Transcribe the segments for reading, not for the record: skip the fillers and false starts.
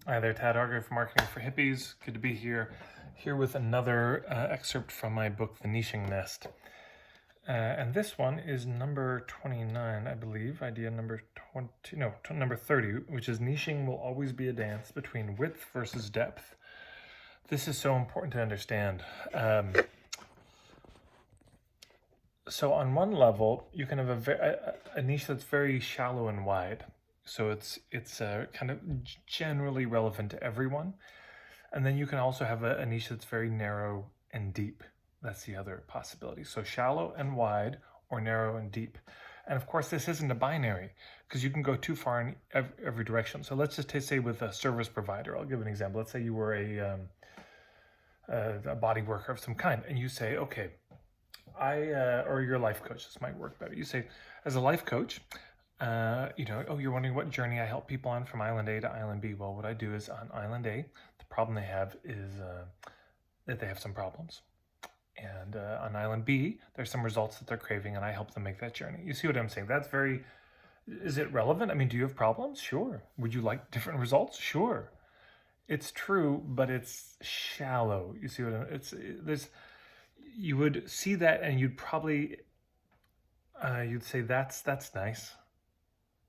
Hi there, Tad Hargrave from Marketing for Hippies. Good to be here with another excerpt from my book, The Niching Nest. And this one is number 29, I believe, idea number 30, which is niching will always be a dance between width versus depth. This is so important to understand. So on one level, you can have a niche that's very shallow and wide. So it's kind of generally relevant to everyone. And then you can also have a niche that's very narrow and deep. That's the other possibility. So shallow and wide or narrow and deep. And of course, this isn't a binary because you can go too far in every direction. So let's just say with a service provider, I'll give an example. Let's say you were a body worker of some kind and you say, okay, or your life coach, this might work better. You say, as a life coach, you're wondering what journey I help people on from island A to island B. Well, what I do is on island A, the problem they have is that they have some problems. And on island B, there's some results that they're craving, and I help them make that journey. You see what I'm saying? Is it relevant? I mean, do you have problems? Sure. Would you like different results? Sure. It's true, but it's shallow. You see what you would see that and you'd probably, you'd say, that's nice.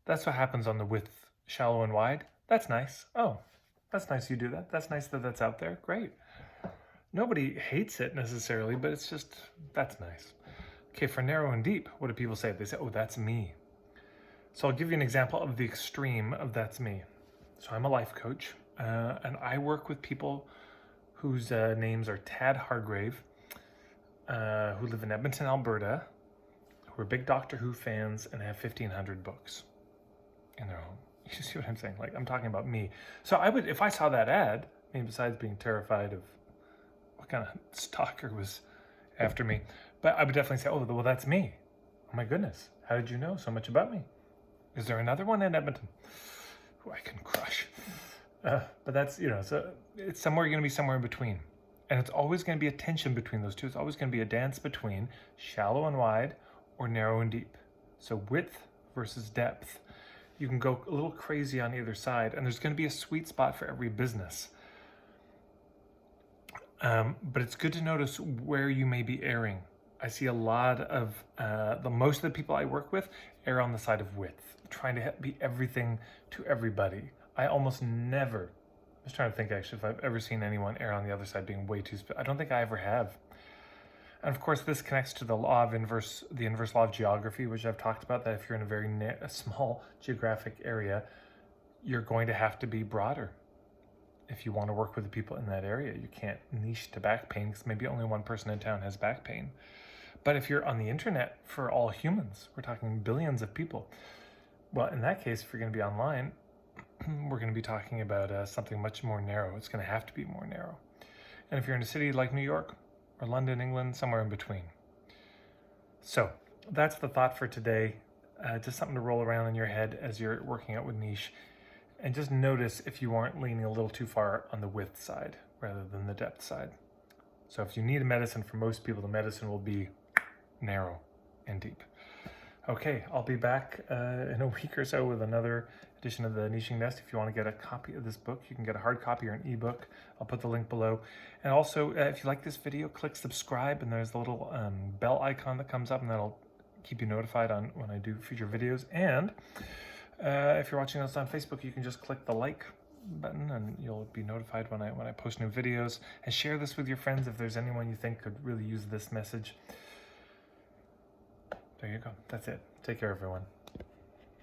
That's what happens on the width, shallow and wide. That's nice. Oh, that's nice you do that. That's nice that that's out there. Great. Nobody hates it necessarily, but it's just, that's nice. Okay, for narrow and deep, what do people say? They say, oh, that's me. So I'll give you an example of the extreme of that's me. So I'm a life coach, and I work with people whose names are Tad Hargrave, who live in Edmonton, Alberta, who are big Doctor Who fans and have 1,500 books in their home. You see what I'm saying? Like, I'm talking about me. So I would, if I saw that ad, I mean, besides being terrified of what kind of stalker was after me, but I would definitely say, oh, well, that's me. Oh my goodness. How did you know so much about me? Is there another one in Edmonton who I can crush? But that's, so it's going to be somewhere in between. And it's always going to be a tension between those two. It's always going to be a dance between shallow and wide or narrow and deep. So width versus depth. You can go a little crazy on either side, and there's going to be a sweet spot for every business. But it's good to notice where you may be erring. I see a lot of, most of the people I work with err on the side of width, trying to be everything to everybody. I almost never, I was trying to think actually if I've ever seen anyone err on the other side being way too, I don't think I ever have. And of course, this connects to the inverse law of geography, which I've talked about, that if you're in a very small geographic area, you're going to have to be broader. If you want to work with the people in that area, you can't niche to back pain because maybe only one person in town has back pain. But if you're on the internet for all humans, we're talking billions of people. Well, in that case, if you're going to be online, we're going to be talking about something much more narrow. It's going to have to be more narrow. And if you're in a city like New York or London, England, somewhere in between. So that's the thought for today. Just something to roll around in your head as you're working out with niche. And just notice if you aren't leaning a little too far on the width side rather than the depth side. So if you need a medicine, for most people, the medicine will be narrow and deep. Okay, I'll be back in a week or so with another edition of the Niching Nest. If you want to get a copy of this book, you can get a hard copy or an ebook. I'll put the link below. And also, if you like this video, click subscribe, and there's the little bell icon that comes up, and that'll keep you notified on when I do future videos. And if you're watching us on Facebook, you can just click the like button and you'll be notified when I post new videos. And share this with your friends if there's anyone you think could really use this message. There you go. That's it. Take care, everyone.